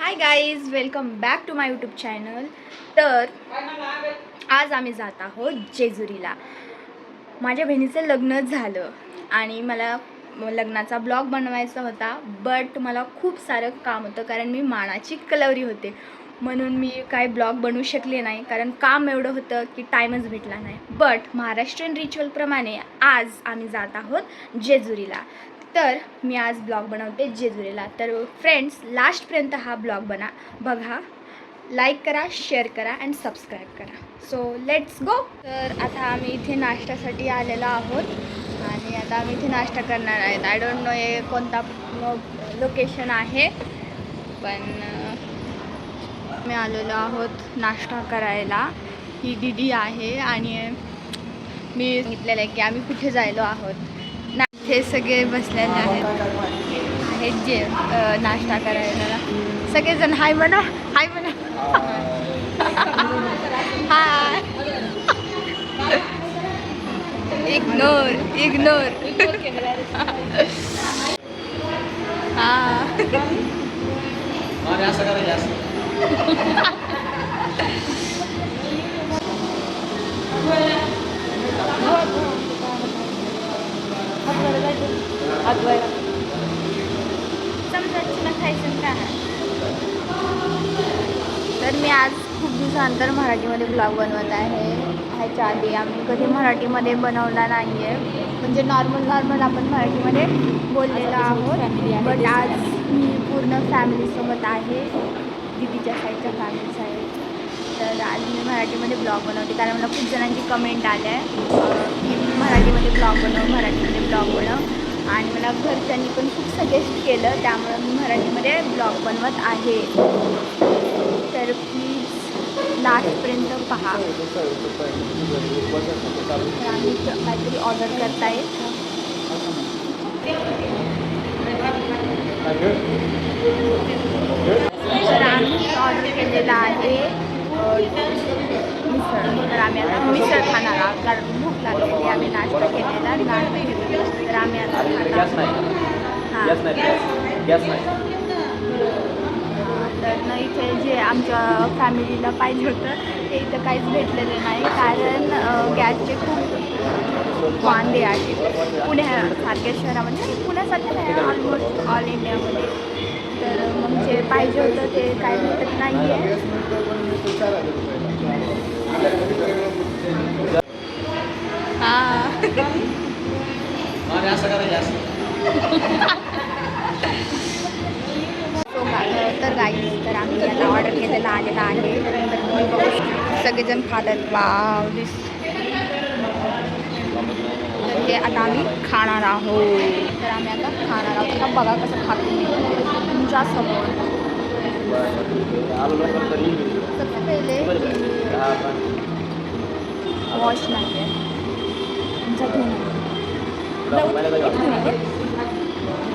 High guys, welcome back to my YouTube channel. तर आज आम्ही जात आहोत जेजुरीला. माझ्या बहिणीचं लग्न झालं आणि मला लग्नाचा ब्लॉग बनवायचा होता, बट मला खूप सारं काम होतं कारण मी मानाची कलवरी होते, म्हणून मी काय ब्लॉग बनवू शकले नाही कारण काम एवढं होतं की टाईमच भेटला नाही. बट महाराष्ट्रीयन रिच्युअलप्रमाणे आज आम्ही जात आहोत जेजुरीला. तर मी आज ब्लॉग बनवते जेजुरीला. तर फ्रेंड्स, लास्टपर्यंत हा ब्लॉग बघा, लाईक करा, शेअर करा अँड सबस्क्राईब करा. So let's go. तर आता आम्ही इथे नाश्त्यासाठी आलेलो आहोत आणि आता आम्ही इथे नाश्ता करणार आहेत. आय डोंट नो हे कोणता लोकेशन आहे, पण आम्ही आलेलो आहोत नाश्ता करायला. ही दीदी आहे आणि मी सांगितलेलं आहे की आम्ही कुठे जायलो आहोत. हे सगळे बसलेले आहेत जे नाश्ता करायला. सगळेजण हाय म्हणा, हाय म्हणा. हाय. Ignore ignore. हां. तर मी आज खूप दिवसानंतर मराठीमध्ये ब्लॉग बनवत आहे. ह्याच्या आधी आम्ही कधी मराठीमध्ये बनवला नाही आहे, म्हणजे नॉर्मल आपण मराठीमध्ये बोललेलो आहोत. बट आज मी पूर्ण फॅमिलीसोबत आहे, दीदीच्या साईडच्या फॅमिली आहे. तर आज मी मराठीमध्ये ब्लॉग बनवते कारण मला खूप जणांची कमेंट आल्या आहे की मराठीमध्ये ब्लॉग बनव. आणि मला घरच्यांनी पण खूप सजेस्ट केलं, त्यामुळं मी मराठीमध्ये ब्लॉग बनवत आहे. तर प्लीज लास्टपर्यंत पहा. आम्ही काहीतरी ऑर्डर करताय. तर आम्ही ऑर्डर केलेला आहे मिसळ. तर आम्ही आता मिसळ खाणार आहोत कारण भूक लागलेली. आम्ही नाश्ता केलेला तर आम्ही आता तर इथे जे आमच्या फॅमिलीला पाहिजे होतं ते इथं काहीच भेटलेलं नाही कारण गॅसचे खूप वांदे आहेत पुण्यासारख्या शहरामध्ये. पुण्यासारख्या नाही, ऑलमोस्ट ऑल इंडियामध्ये. तर मग जे पाहिजे होतं ते काय भेटत नाही आहे. हां. तर गाईज, तर आम्ही याला ऑर्डर केलेला आलेला आहे. तर तुम्ही बघू शकता सगळेजण खातात. Wow this. तर हे आता आम्ही खाणार आहोत. तर आम्ही आता खाणार आहोत. आता बघा कसं खातो मी तुमच्या समोर. सबसे पहिले वॉश नाही आहे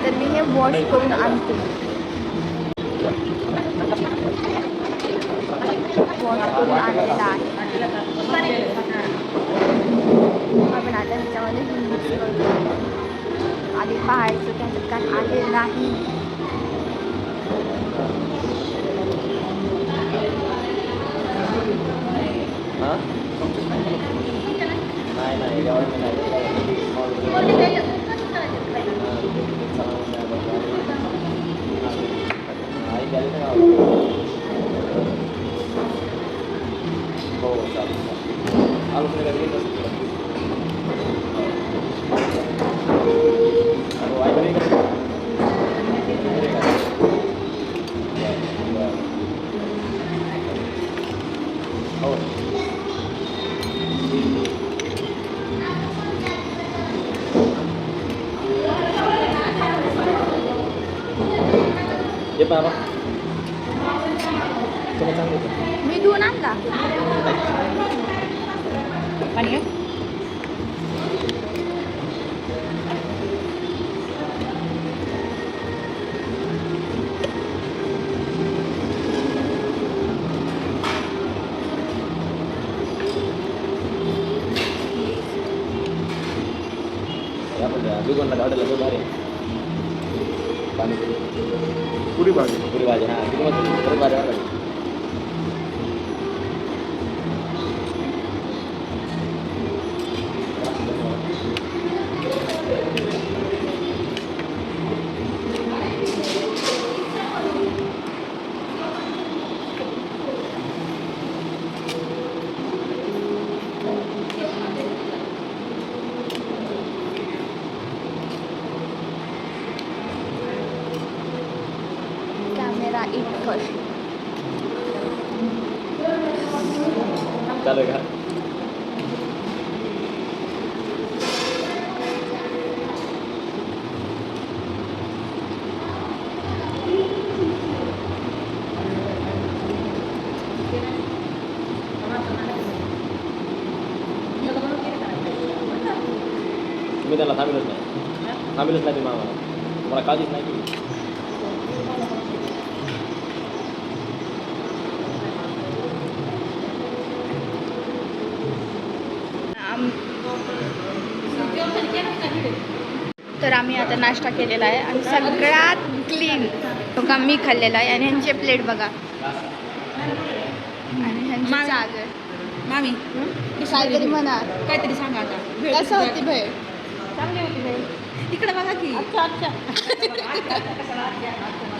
तर मी हे वॉश करून आणते. वॉश करून आणलेला आहे. आपण आता ह्याच्यामध्ये मिक्स करतो. आधी पाहायचं त्याच्यात काय आले नाही. मी धुवून आणला पाणी. पुरी भाजी हां. Camera it first. चालू का? तुम्ही त्याला थांबलंच नाही तुम्ही आम्हाला. मला काळजीच नाही केली. तर आम्ही आता नाश्ता केलेला आहे आणि सगळ्यात क्लीन बघा मी खाल्लेला आहे. आणि ह्यांचे प्लेट बघा आणि ह्यांची चादर. मामी काहीतरी म्हणा, काहीतरी सांगा आता. कसं होती भेळ? चांगली होती भेळ. इकडे बघा की. अच्छा.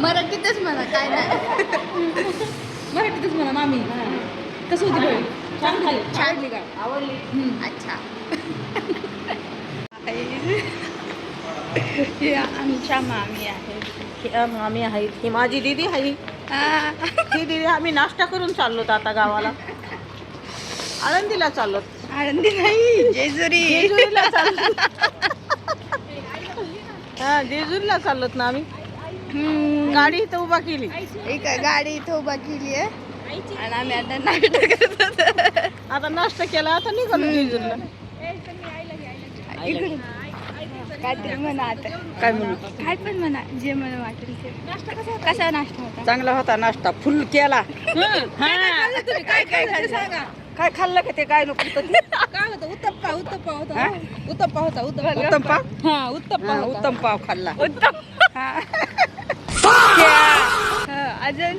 मराठीतच म्हणा, काय नाही. मराठीतच म्हणा मामी. कसं होती भेळ? छान खाल्ली. छान. का? आवडली. अच्छा. हे आमच्या मामी आहेत. मामी आहेत. ही माझी दीदी आहे. ही दीदी आम्ही नाश्ता करून चाललोत आता गावाला. आळंदीला चाललोत. आळंदी नाही, जेजुरीला चाललो. हा, जेजुरीला चाललोत ना आम्ही. गाडी इथं उभा केली. एक गाडी इथं उभा केली आहे आणि आम्ही आता नाश्ता करत होतो. आता नाश्ता केला, आता निघालो जेजुरीला. इकडे काहीतरी म्हणा आता. काय म्हणू? काय पण म्हणा, जे मला वाटेल ते. कसा नाश्ता होता? चांगला होता नाश्ता, फुल केला. काय काय सांगा. काय खाल्लं का ते? काय नको काय होतं? उत्तप्पा होता. उत्तप्पा होता. उत्तप्पा. हा, उत्तम पाव खाल्ला. अजून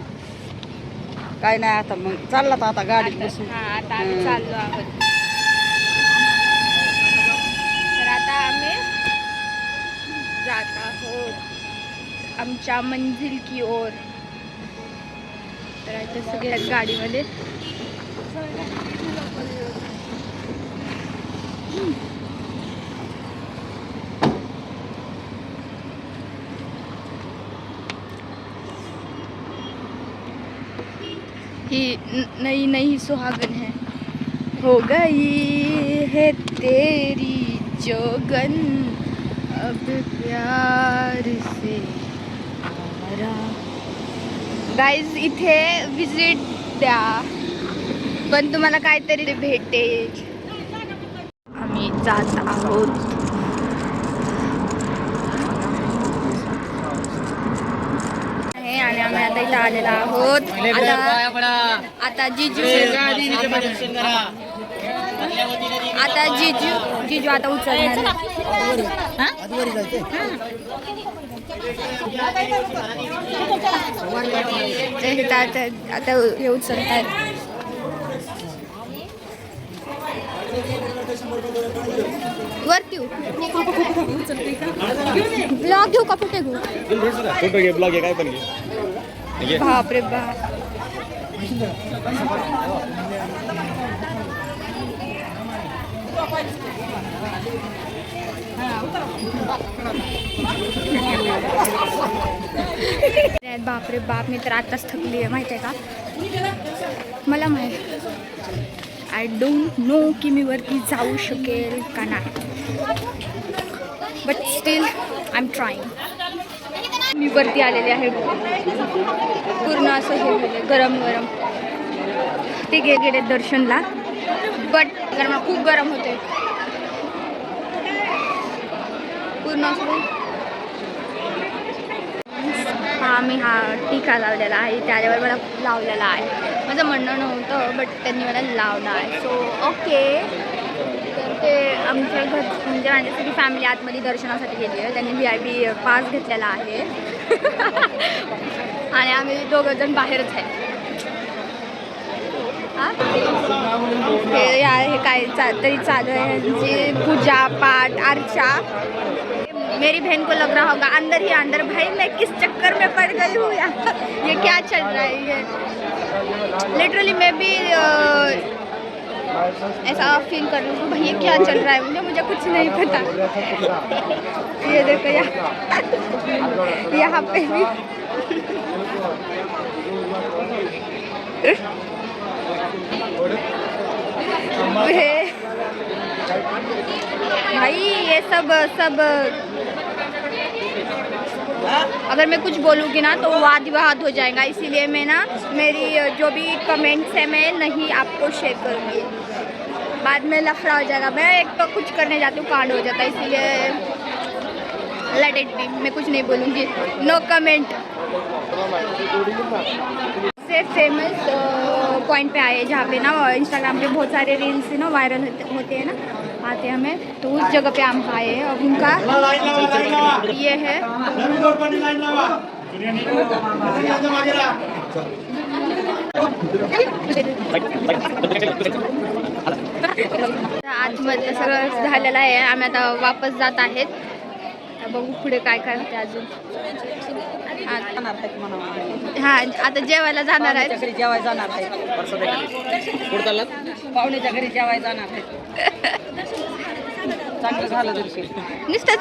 काय नाही. आता मग चालला आता गाडीत बसून. हा, आता आम्ही चाललो आहोत. तर आता आम्ही जात आहोत आमच्या मंजिल की ओर. तर आता सगळे गाडीमध्ये. ही नई नई सुहागन है. हो गई है तेरी जोगन अब प्यार से गाईज इथे विजिट द्या, पण तुम्हाला काहीतरी भेटेल. आम्ही जात आहोत. आणि आम्ही आता इथं आलेलो आहोत. आता जिजू आता उचलणार. आता हे उचलतात. वरती ब्लॉग घेऊ का? कुठे घेऊ? फोटो घे, ब्लॉग घे, काय पण घे. बापरे बाप. बापरे बाप, मी तर आताच थकली आहे माहिती आहे का? मला माहिती, आय डोंट नो की मी वरती जाऊ शकेल का नाही, but still I am trying. मी वरती आलेले आहे. पूर्ण असं हे झालं गरम गरम. ते गेले दर्शनला, बट मला खूप गरम होते. पूर्ण असं मी हा टीका लावलेला आहे, त्याच्यावर मला लावलेला आहे. माझं म्हणणं नव्हतं, बट त्यांनी मला लावलं आहे. So okay. तर ते आमच्या घर म्हणजे माझी सगळी फॅमिली आतमध्ये दर्शनासाठी गेली आहे. त्यांनी VIP पास घेतलेला आहे. आणि आम्ही दोघं जण बाहेरच आहे. हे काय तरी चालू है जी पूजा पाठ अर्चा. मेरी बहन को लग रहा होगा अंदर ही अंदर, भाई मैं किस चक्कर में पड़ गई हूँ यार, ये क्या चल रहा है ये. लिटरली मैं भी ऐसा फील कर रही हूँ भाई ये क्या चल रहा है, मुझे कुछ नहीं पता. ये देखो यहाँ पे भी भाई ये सब अगर मैं कुछ बोलूँगी ना तो वाद विवाद हो जाएगा, इसीलिए मैं ना मेरी जो भी कमेंट्स है मैं नहीं आपको शेयर करूँगी, बाद में लफड़ा हो जाएगा. मैं एक तो कुछ करने जाती हूँ कांड हो जाता है, इसीलिए लेट इट बी, मैं कुछ नहीं बोलूँगी, नो कमेंट. से फेमस पॉइंट पे आए जहाँ पे ना इंस्टाग्राम पे बहुत सारे रील्स ना वायरल होते हैं ना, आते हैं हमें, तो उस जगह पे हम आए हैं. अब उनका ये है आतमधलं सगळं झालेलं आहे. आम्ही आता वापस जात आहेत. बघू पुढे काय काय होते अजून. हा आता जेवायला जाणार आहेत. घरी जेवायला जाणार आहे. पाहुण्याच्या घरी जेवायला जाणार आहे. चांगलं झालं दर्शन. नुसतं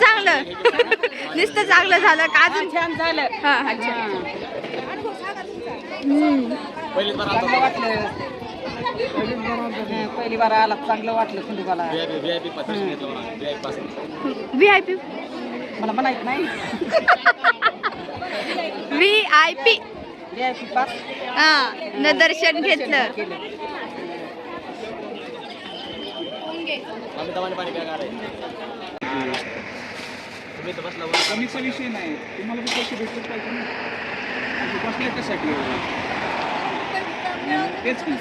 चांगलं झालं का अजून छान झालं. हा अच्छा. चांगलं वाटलं. पहिली बार आला चांगलं वाटलं खंडोबाला. VIP मला म्हणायचं नाही. VIP VIP पास हा न दर्शन घेतलं. कमीचा विषय नाही, तुम्हाला बी पैसे भेटले पाहिजे ना. बसले त्यासाठी तेच की.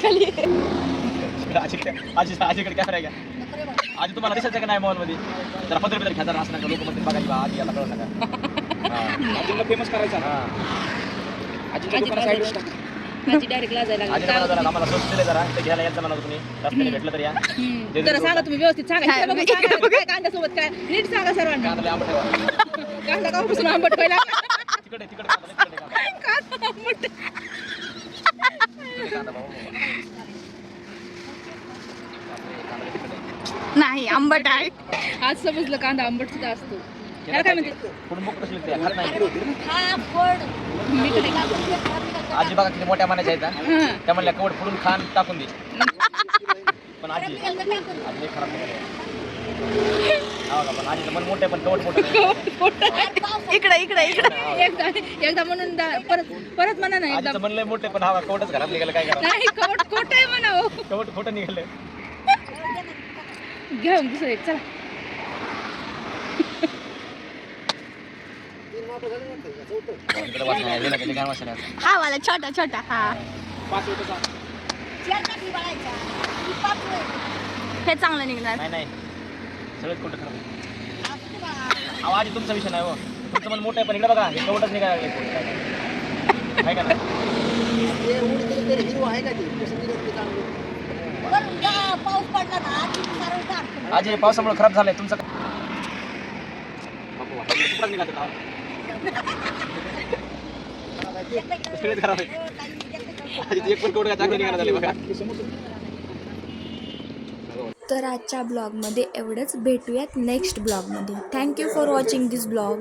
खाली आजीकडे कॅमेरा घ्या. आजी तुम्हाला दिसायचं का नाही मॉल मध्ये, जरा पत्र घ्या जरा, असं नका लोक मध्ये बघा आजी याला कळत नका. आजीला फेमस करायचा. आजीला दुकानात साईडवर टाक. डायरेक्ट लाजायला आजीला म्हणा जरा आम्हाला स्वस्त दिले जरा ते घ्यायला यायचं म्हणा तुम्ही, रस्त्याने भेटलं तर या. जरा सांगा तुम्ही व्यवस्थित सांगा. काय कांद्यासोबत काय नीट सांगा सर्वांना. कांदा आंबट ठेवा. कांदा कापासून आंबट व्हायला तिकडे कांदा आंबट. नाही आंबट आहे. आज समजलं कांदा आंबट सुद्धा असतो. त्याला काय म्हणते कुठून कशी लिहिते खात नाही. आजी बघा किती मोठ्या मानायच्या आहेत. त्या म्हणल्या कवड फोडून खान टाकून दे, पण आजी खराब नाही. पण आजीचं मन मोठं पण कवड मोठं. इकडे एकदा म्हणून परत म्हणा नाही. आजीचं मन लय मोठे पण हवा कवडच घरात निघालं, काय करा. नाही कवट खोट आहे म्हणा. कवड खोटं निघालं. घेऊन दुसरं एक चला. हा वाला छोटा हा हे चांगलं निघणार. नाही सगळंच खोटं खराब. आवाज तुमचा विषय नाही हो, तुमचं मन मोठं आहे पण इकडे बघा हे कवडच निघायला लागले. काय का नाही आजी पावसामुळे खराब झालंय तुमचं. खराब आहे. एक पण कवड चांगलं निघायला झाले बघा. तर आजच्या ब्लॉगमध्ये एवढंच. भेटूयात नेक्स्ट ब्लॉगमध्ये. Thank you for watching this blog.